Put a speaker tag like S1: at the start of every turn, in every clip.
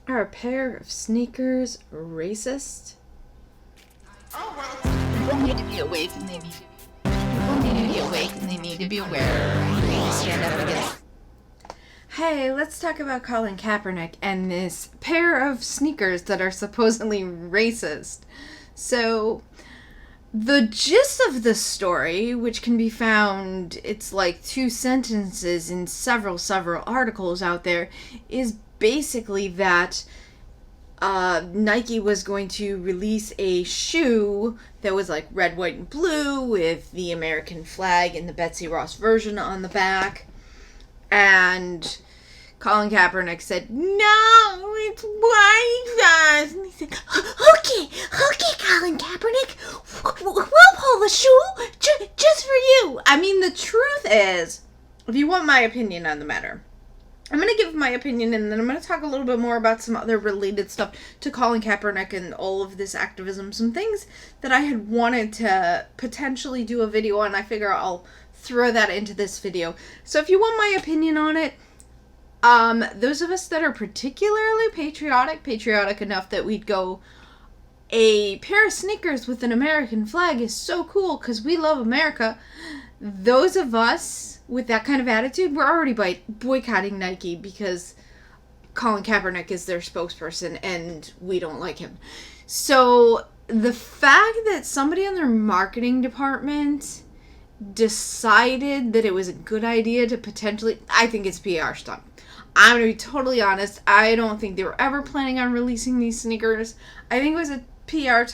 S1: Are a pair of sneakers racist?
S2: Oh, well, people need to be awake and they need to be aware. They need to stand up against.
S1: Hey, let's talk about Colin Kaepernick and this pair of sneakers that are supposedly racist. So, the gist of the story, which can be found, it's like 2 sentences in several articles out there, is basically that Nike was going to release a shoe that was like red, white, and blue with the American flag and the Betsy Ross version on the back. And Colin Kaepernick said, "No, it's white." And he said, okay, Colin Kaepernick, we'll pull the shoe just for you. I mean, the truth is, if you want my opinion on the matter, I'm going to give my opinion, and then I'm going to talk a little bit more about some other related stuff to Colin Kaepernick and all of this activism. Some things that I had wanted to potentially do a video on. I figure I'll throw that into this video. So if you want my opinion on it, those of us that are particularly patriotic enough that we'd go, a pair of sneakers with an American flag is so cool because we love America. Those of us with that kind of attitude, we're already boycotting Nike because Colin Kaepernick is their spokesperson and we don't like him. So the fact that somebody in their marketing department decided that it was a good idea to potentially, I think it's a PR stunt. I'm going to be totally honest. I don't think they were ever planning on releasing these sneakers. I think it was a PR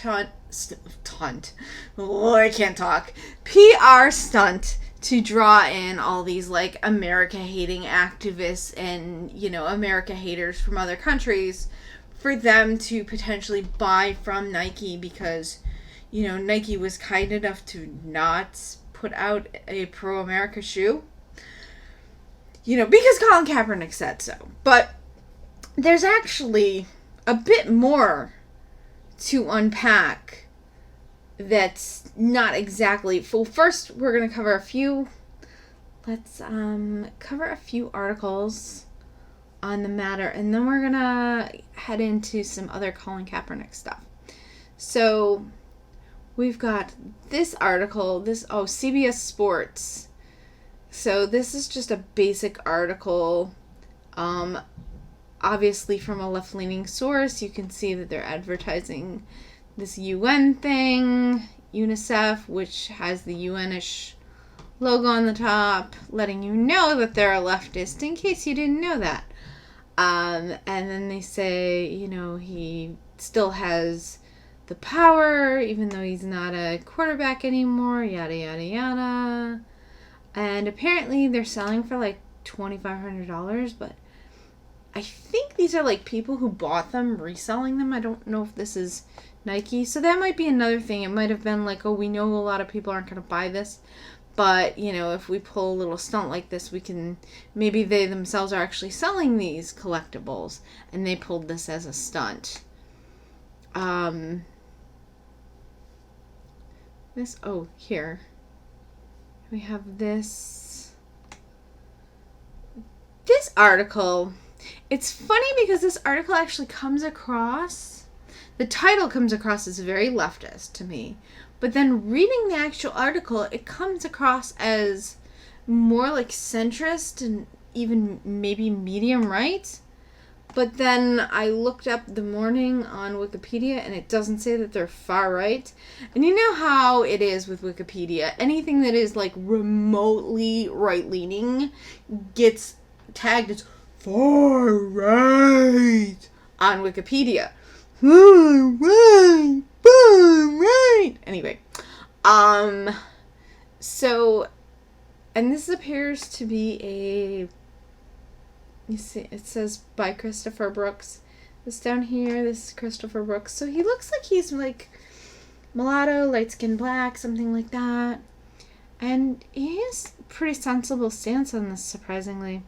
S1: stunt. Oh, I can't talk. PR stunt to draw in all these, like, America-hating activists and, you know, America haters from other countries for them to potentially buy from Nike because, you know, Nike was kind enough to not put out a pro-America shoe. You know, because Colin Kaepernick said so. But there's actually a bit more to unpack that's not exactly... Well, first, we're going to cover a few... Let's cover a few articles on the matter, and then we're going to head into some other Colin Kaepernick stuff. So, we've got this article, CBS Sports. So this is just a basic article, obviously from a left-leaning source. You can see that they're advertising this UN thing, UNICEF, which has the UN-ish logo on the top, letting you know that they're a leftist, in case you didn't know that. And then they say, you know, he still has the power, even though he's not a quarterback anymore, yada, yada, yada. And apparently they're selling for like $2,500, but I think these are like people who bought them reselling them. I don't know if this is Nike. So that might be another thing. It might have been like, oh, we know a lot of people aren't going to buy this. But, you know, if we pull a little stunt like this, we can, maybe they themselves are actually selling these collectibles. And they pulled this as a stunt. Here. We have this article. It's funny because this article actually comes across, the title comes across as very leftist to me. But then reading the actual article, it comes across as more like centrist and even maybe medium right. But then I looked up The Morning on Wikipedia, and it doesn't say that they're far right. And you know how it is with Wikipedia. Anything that is, like, remotely right-leaning gets tagged as far right on Wikipedia. Far right. Anyway. So, and this appears to be a... You see, it says by Christopher Brooks. This down here, this is Christopher Brooks. So he looks like he's like mulatto, light skin black, something like that. And he has a pretty sensible stance on this, surprisingly.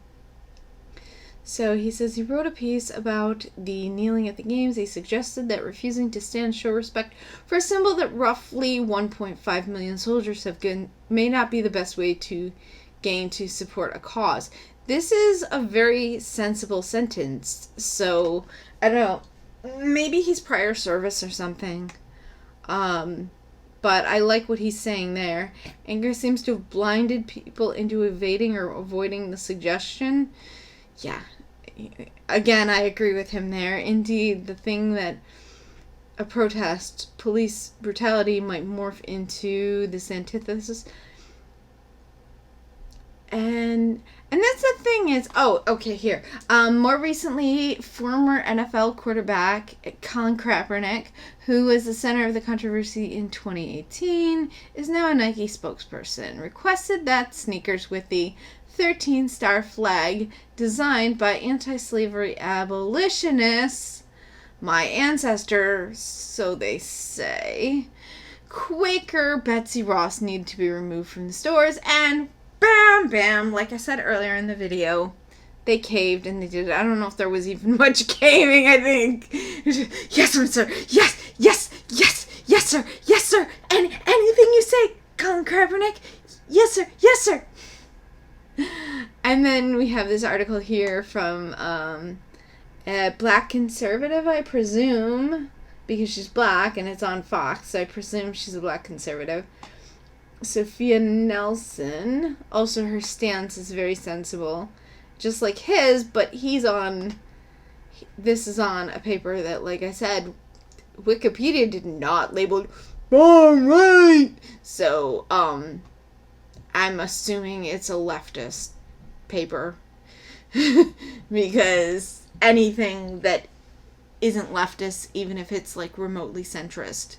S1: So he says he wrote a piece about the kneeling at the games. He suggested that refusing to stand show respect for a symbol that roughly 1.5 million soldiers have given may not be the best way to gain to support a cause. This is a very sensible sentence. So, I don't know. Maybe he's prior service or something. But I like what he's saying there. Anger seems to have blinded people into evading or avoiding the suggestion. Yeah. Again, I agree with him there. Indeed, the thing that a protest, police brutality, might morph into this antithesis. And that's the thing is, here. More recently, former NFL quarterback Colin Kaepernick, who was the center of the controversy in 2018, is now a Nike spokesperson, requested that sneakers with the 13-star flag designed by anti-slavery abolitionists, my ancestors, so they say, Quaker Betsy Ross, need to be removed from the stores, and bam, bam, like I said earlier in the video, they caved and they did it. I don't know if there was even much caving, I think. Yes, sir. Yes, yes, yes, yes, sir. Yes, sir. And anything you say, Colin Kaepernick. Yes, sir. Yes, sir. And then we have this article here from a black conservative, I presume, because she's black and it's on Fox, so I presume she's a black conservative. Sophia Nelson, also her stance is very sensible, just like his, but this is on a paper that, like I said, Wikipedia did not label all right. So, I'm assuming it's a leftist paper because anything that isn't leftist, even if it's like remotely centrist,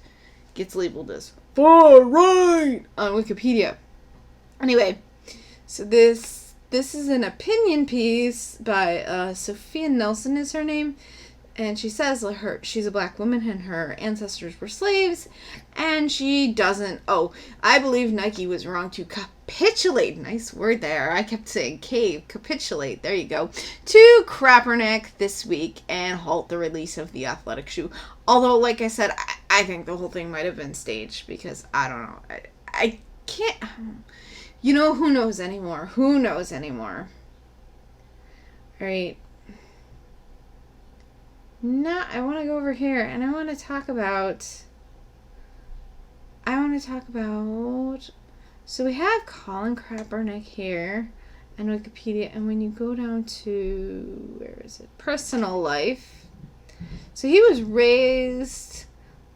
S1: gets labeled as far right on Wikipedia. Anyway, so this is an opinion piece by Sophia Nelson is her name, and she says she's a black woman and her ancestors were slaves, and she doesn't. I believe Nike was wrong to capitulate. Nice word there. I kept saying cave. Capitulate. There you go. To Kaepernick this week and halt the release of the athletic shoe. Although, like I said, I think the whole thing might have been staged because I don't know. I can't. Who knows anymore? Who knows anymore? All right. Now I want to go over here and I want to talk about. So we have Colin Kaepernick here on Wikipedia, and when you go down to, where is it? Personal life. So he was raised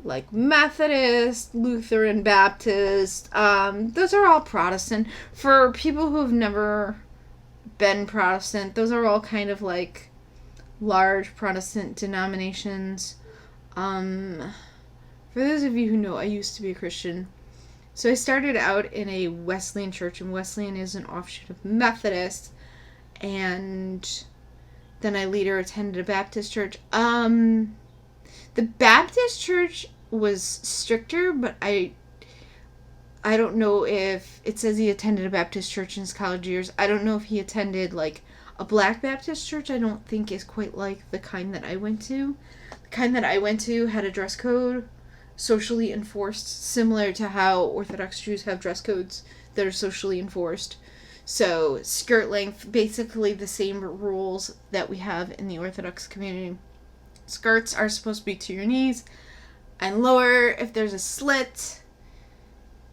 S1: like Methodist, Lutheran, Baptist. Those are all Protestant. For people who have never been Protestant, those are all kind of like large Protestant denominations. For those of you who know, I used to be a Christian. So I started out in a Wesleyan church, and Wesleyan is an offshoot of Methodist. And then I later attended a Baptist church. The Baptist church was stricter, but I don't know if it says he attended a Baptist church in his college years. I don't know if he attended like a Black Baptist church. I don't think is quite like the kind that I went to. The kind that I went to had a dress code, socially enforced, similar to how Orthodox Jews have dress codes that are socially enforced. So skirt length, basically the same rules that we have in the Orthodox community. Skirts are supposed to be to your knees and lower. If there's a slit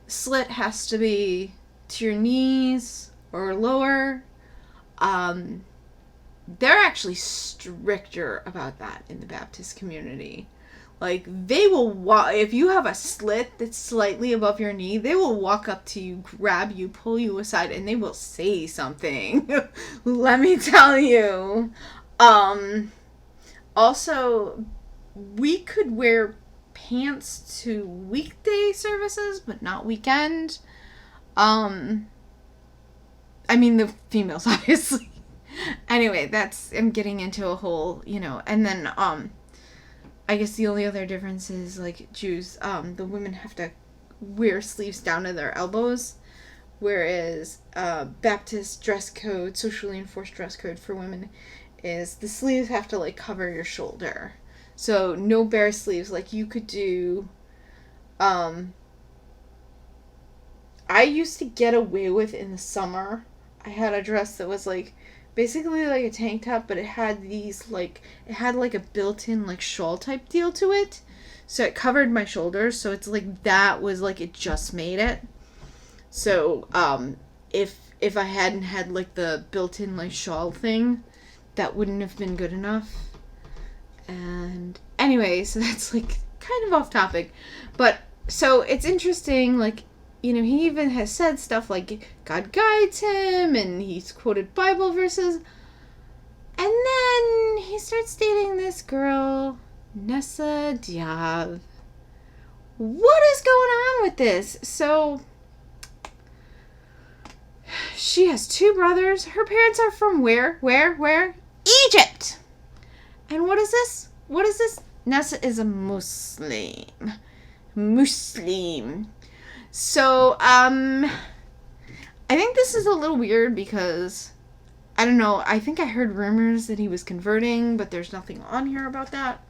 S1: has to be to your knees or lower. They're actually stricter about that in the Baptist community. Like, they will if you have a slit that's slightly above your knee, they will walk up to you, grab you, pull you aside, and they will say something. Let me tell you. Also, we could wear pants to weekday services, but not weekend. I mean, the females, obviously. Anyway, I'm getting into a whole, and then, I guess the only other difference is, like, Jews, the women have to wear sleeves down to their elbows, whereas, Baptist dress code, socially enforced dress code for women is the sleeves have to, like, cover your shoulder. So, no bare sleeves, like you could do, I used to get away with in the summer. I had a dress that was, like, basically like a tank top, but it had a built-in like shawl type deal to it. So it covered my shoulders, so it's like that was like it just made it. So if I hadn't had like the built-in like shawl thing, that wouldn't have been good enough. And anyway, so that's like kind of off topic, but so it's interesting, like, you know, he even has said stuff like God guides him, and he's quoted Bible verses, and then he starts dating this girl, Nessa Diab. What is going on with this? So she has 2 brothers. Her parents are from where? Egypt. And what is this? Nessa is a Muslim. So, I think this is a little weird because, I don't know, I think I heard rumors that he was converting, but there's nothing on here about that.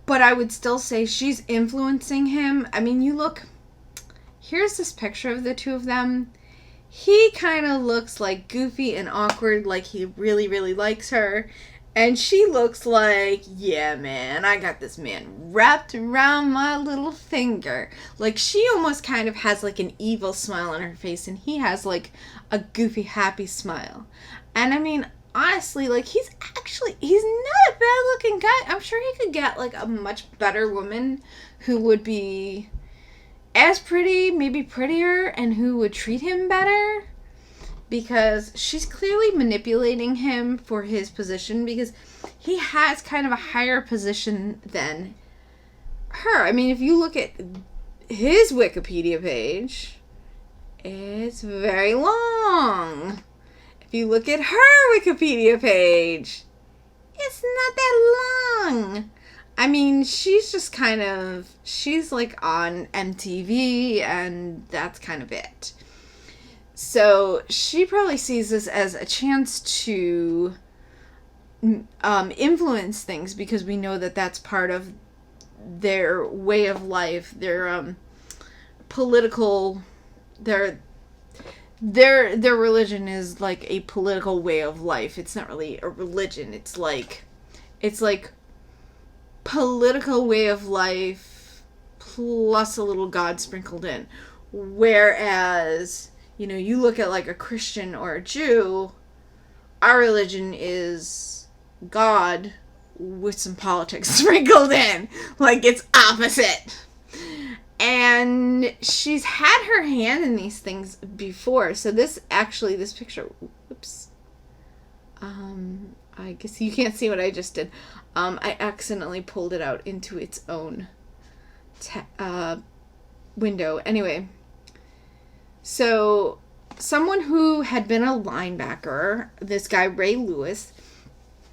S1: But I would still say she's influencing him. I mean, here's this picture of the 2 of them. He kind of looks like goofy and awkward, like he really, really likes her. And she looks like, yeah, man, I got this man wrapped around my little finger. Like, she almost kind of has like an evil smile on her face, and he has like a goofy, happy smile. And I mean, honestly, like, he's not a bad looking guy. I'm sure he could get like a much better woman who would be as pretty, maybe prettier, and who would treat him better, because she's clearly manipulating him for his position, because he has kind of a higher position than her. I mean, if you look at his Wikipedia page, it's very long. If you look at her Wikipedia page, it's not that long. I mean, she's like on MTV, and that's kind of it. So she probably sees this as a chance to influence things, because we know that that's part of their way of life, their political, their religion is like a political way of life. It's not really a religion. It's like political way of life plus a little God sprinkled in. Whereas, you know, you look at like a Christian or a Jew, our religion is God with some politics sprinkled in. Like, it's opposite. And she's had her hand in these things before. So this picture, oops. I guess you can't see what I just did. I accidentally pulled it out into its own window. Anyway, so someone who had been a linebacker, this guy Ray Lewis,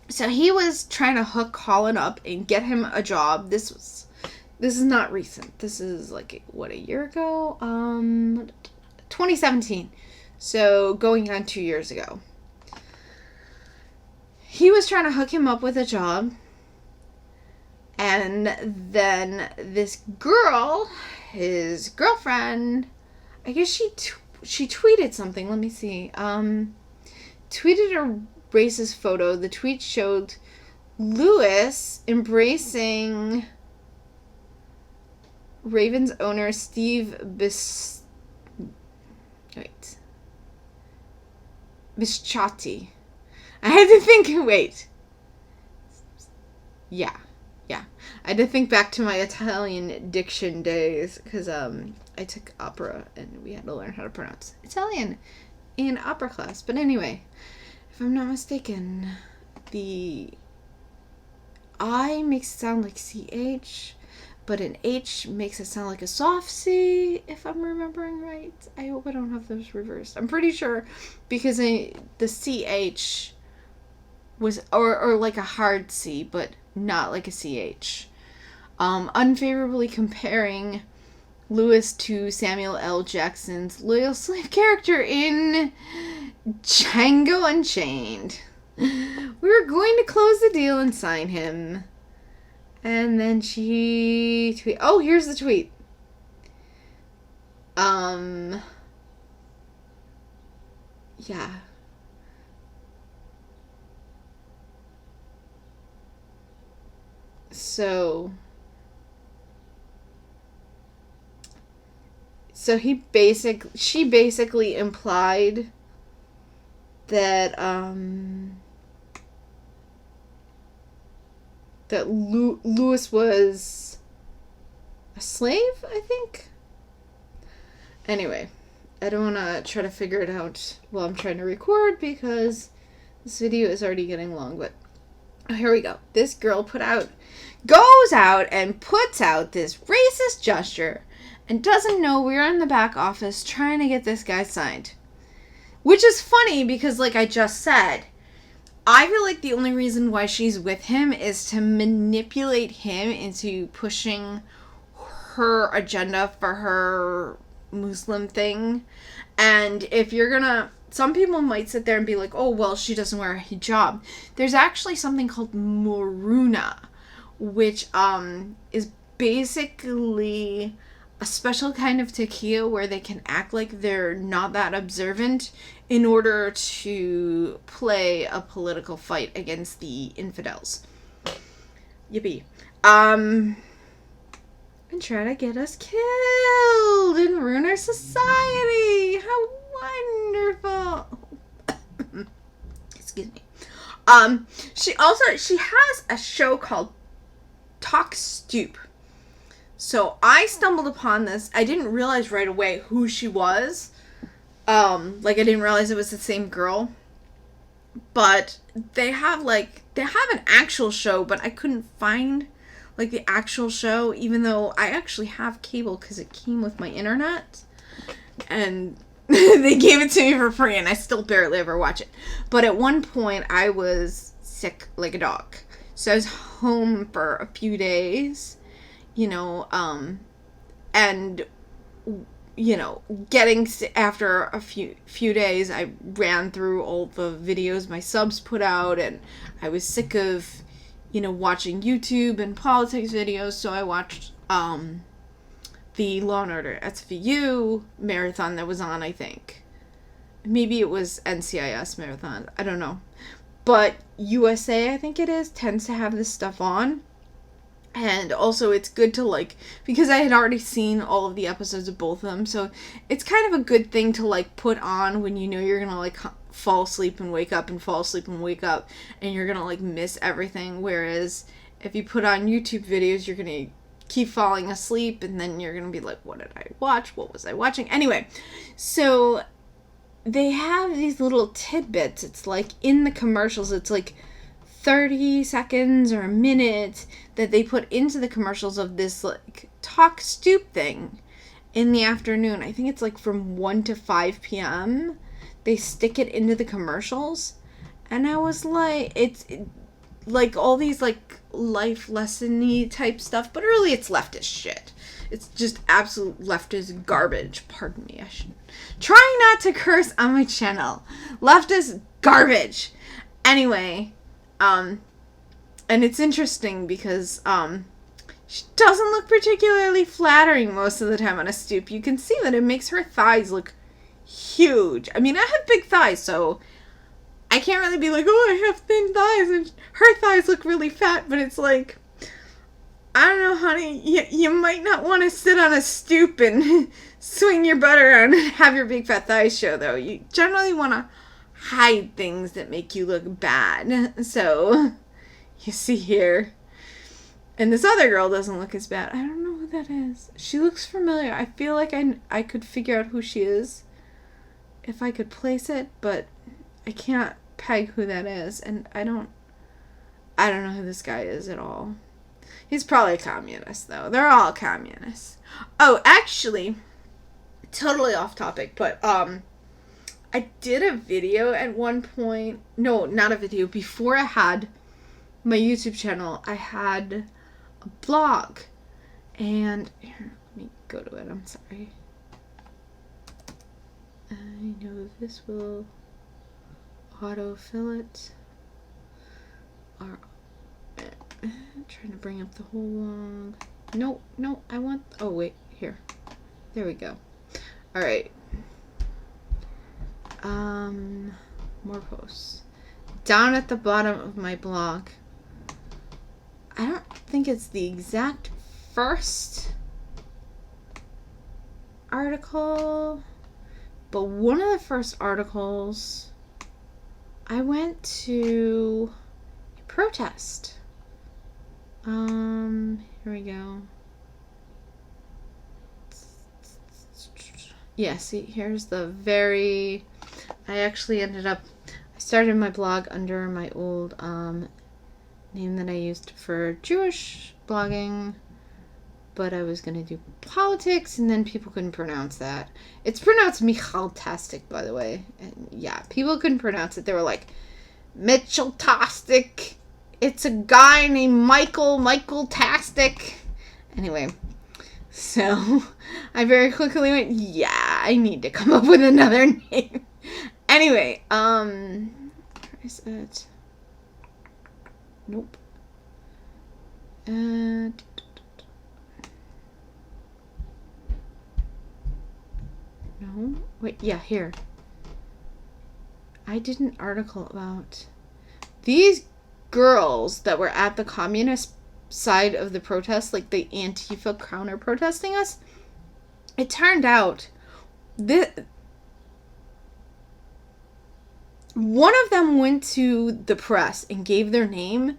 S1: so he was trying to hook Colin up and get him a job. This is not recent. This is like, what, a year ago? 2017. So going on 2 years ago. He was trying to hook him up with a job. And then this girl, his girlfriend, I guess she tweeted something. Let me see. Tweeted a racist photo. The tweet showed Lewis embracing Ravens owner Steve Bisciotti. I had to think, wait. Yeah. I had to think back to my Italian diction days, because I took opera and we had to learn how to pronounce Italian in opera class. But anyway, if I'm not mistaken, the I makes it sound like CH, but an H makes it sound like a soft C, if I'm remembering right. I hope I don't have those reversed. I'm pretty sure, because the CH was, or like a hard C, but not like a CH. Unfavorably comparing Lewis to Samuel L. Jackson's loyal slave character in Django Unchained. We were going to close the deal and sign him. And then she tweet. Oh, here's the tweet. Yeah. So she basically implied that that Lewis was a slave, I think. Anyway, I don't want to try to figure it out while I'm trying to record because this video is already getting long, but here we go. This girl goes out and puts out this racist gesture and doesn't know we're in the back office trying to get this guy signed. Which is funny because, like I just said, I feel like the only reason why she's with him is to manipulate him into pushing her agenda for her Muslim thing. And if you're gonna... Some people might sit there and be like, oh, well, she doesn't wear a hijab. There's actually something called muruna, which is basically a special kind of taqiyya where they can act like they're not that observant in order to play a political fight against the infidels. Yippee. And try to get us killed and ruin our society. How wonderful. Excuse me. She has a show called Stoop. So I stumbled upon this. I didn't realize right away who she was. I didn't realize it was the same girl. But they have an actual show, but I couldn't find the actual show, even though I actually have cable because it came with my internet. And they gave it to me for free, and I still barely ever watch it. But at one point, I was sick like a dog. So I was home for a few days, getting after a few days, I ran through all the videos my subs put out, and I was sick of, watching YouTube and politics videos, so I watched the Law & Order SVU marathon that was on, I think. Maybe it was NCIS marathon, I don't know. But USA, I think it is, tends to have this stuff on. And also it's good to because I had already seen all of the episodes of both of them, so it's kind of a good thing to put on when you're gonna fall asleep and wake up and fall asleep and wake up, and you're gonna miss everything. Whereas if you put on YouTube videos, you're gonna keep falling asleep, and then you're gonna be like, what did I watch? What was I watching? Anyway, so they have these little tidbits. It's in the commercials, it's 30 seconds or a minute that they put into the commercials of this Stoop thing in the afternoon. I think it's from 1 to 5 p.m. They stick it into the commercials, and I was it's all these life lesson-y type stuff, but really it's leftist shit. It's just absolute leftist garbage. Pardon me, I should trying not to curse on my channel. Leftist garbage. Anyway, and it's interesting because she doesn't look particularly flattering most of the time on a stoop. You can see that it makes her thighs look huge. I mean, I have big thighs, so I can't really be oh, I have thin thighs, and her thighs look really fat, but it's I don't know, honey, you might not want to sit on a stoop and swing your butt around and have your big fat thighs show, though. You generally want to hide things that make you look bad. So, you see here. And this other girl doesn't look as bad. I don't know who that is. She looks familiar. I feel like I could figure out who she is if I could place it, but I can't peg who that is, and I don't know who this guy is at all. He's probably a communist, though. They're all communists. Oh, actually, totally off topic, but I did a video at one point. No, not a video. Before I had my YouTube channel, I had a blog. And here, let me go to it. I'm sorry. I know this will autofill it. Or, trying to bring up the whole long. No, I want. Oh, wait, here. There we go. Alright. More posts. Down at the bottom of my blog. I don't think it's the exact first article, but one of the first articles, I went to a protest. Here we go. Yeah, see, here's the I actually I started my blog under my old name that I used for Jewish blogging, but I was going to do politics, and then people couldn't pronounce that. It's pronounced Michaltastic, by the way. And yeah, people couldn't pronounce it. They were like, Mitchell-tastic. It's a guy named Michael Tastic. Anyway, so I very quickly went, yeah, I need to come up with another name. Anyway, where is it? Nope. No? Wait, yeah, here. I did an article about these girls that were at the communist side of the protest, like the Antifa counter protesting us. It turned out that one of them went to the press and gave their name.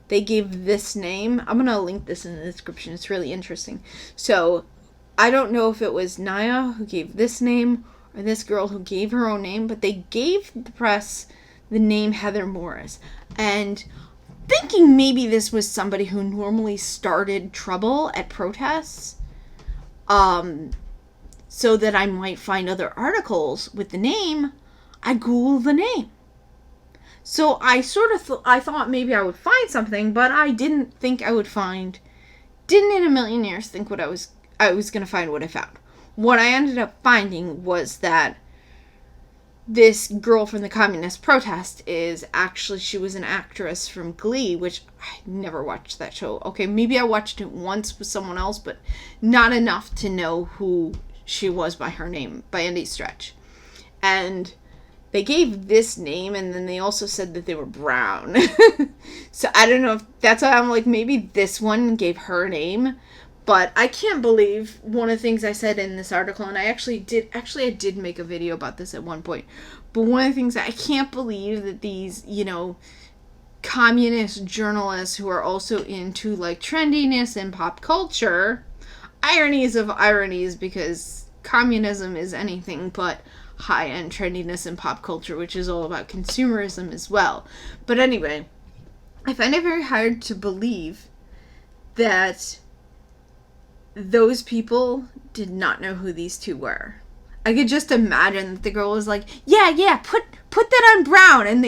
S1: They gave this name. I'm going to link this in the description. It's really interesting. So, I don't know if it was Naya who gave this name or this girl who gave her own name, but they gave the press the name Heather Morris. And thinking maybe this was somebody who normally started trouble at protests, so that I might find other articles with the name, I Googled the name. So I sort of I thought maybe I would find something, but I didn't think I would find, didn't in a million years think I was going to find what I found. What I ended up finding was that this girl from the communist protest she was an actress from Glee, which I never watched that show. Okay, maybe I watched it once with someone else, but not enough to know who she was by her name, by any stretch. And they gave this name, and then they also said that they were brown. So I don't know if that's why I'm like, maybe this one gave her name. But I can't believe one of the things I said in this article, and I did make a video about this at one point. But one of the things I can't believe that these, communist journalists who are also into like trendiness and pop culture, ironies of ironies, because communism is anything but high-end trendiness and pop culture, which is all about consumerism as well. But anyway, I find it very hard to believe that those people did not know who these two were. I could just imagine that the girl was like, yeah, put that on brown, and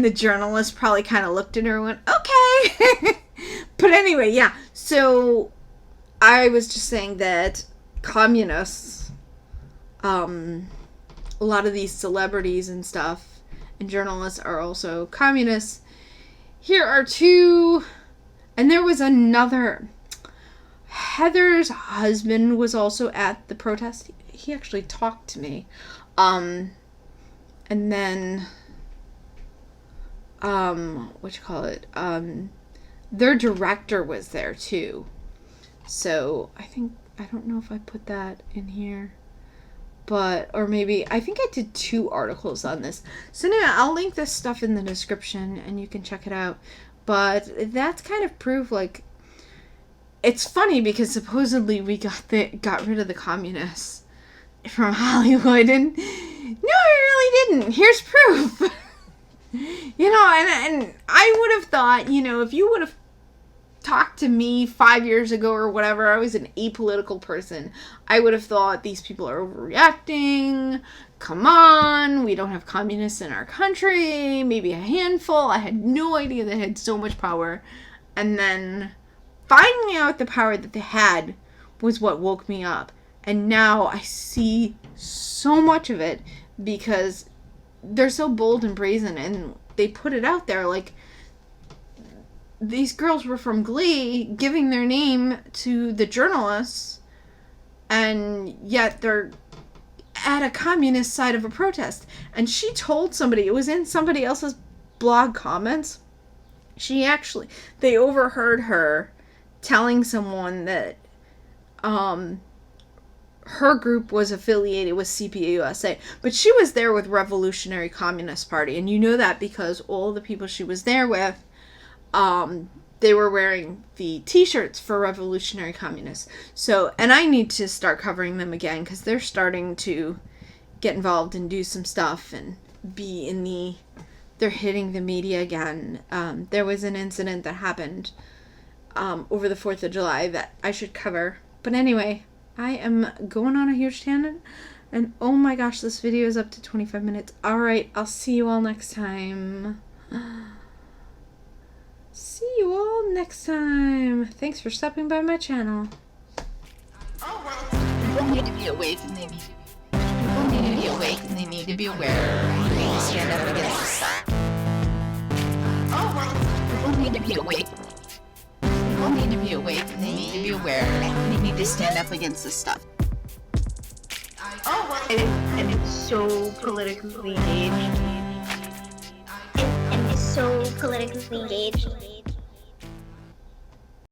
S1: the journalist probably kind of looked at her and went, okay. But anyway, yeah. So I was just saying that communists, a lot of these celebrities and stuff and journalists are also communists. Here are two. And there was another. Heather's husband was also at the protest. He actually talked to me. And then, their director was there too. So, I don't know if I put that in here. Or maybe, I think I did 2 articles on this. So anyway, I'll link this stuff in the description and you can check it out. But that's kind of proof, like, it's funny because supposedly we got rid of the communists from Hollywood, and no, we really didn't. Here's proof. And I would have thought, if you would have talked to me 5 years ago or whatever, I was an apolitical person, I would have thought these people are overreacting. Come on, we don't have communists in our country, maybe a handful. I had no idea they had so much power. And then finding out the power that they had was what woke me up. And now I see so much of it because they're so bold and brazen, and they put it out there. Like, these girls were from Glee giving their name to the journalists, and yet they're at a communist side of a protest. And she told somebody, it was in somebody else's blog comments, they overheard her telling someone that her group was affiliated with CPUSA, but she was there with Revolutionary Communist Party, and you know that because all the people she was there with, they were wearing the t-shirts for Revolutionary Communists. So, and I need to start covering them again, because they're starting to get involved and do some stuff, and they're hitting the media again. There was an incident that happened over the 4th of July that I should cover. But anyway, I am going on a huge tangent, and oh my gosh, this video is up to 25 minutes. Alright, I'll see you all next time. See you all next time. Thanks for stopping by my channel.
S2: Oh, well, people need to be awake and they need to be. People need to be awake and they need to be aware. They need to stand up against the stuff. Oh, well, people need to be awake. People need to be awake and they need to be aware. They need to stand up against this stuff. Oh, well.
S3: And it's so politically engaged. And it's so politically engaged.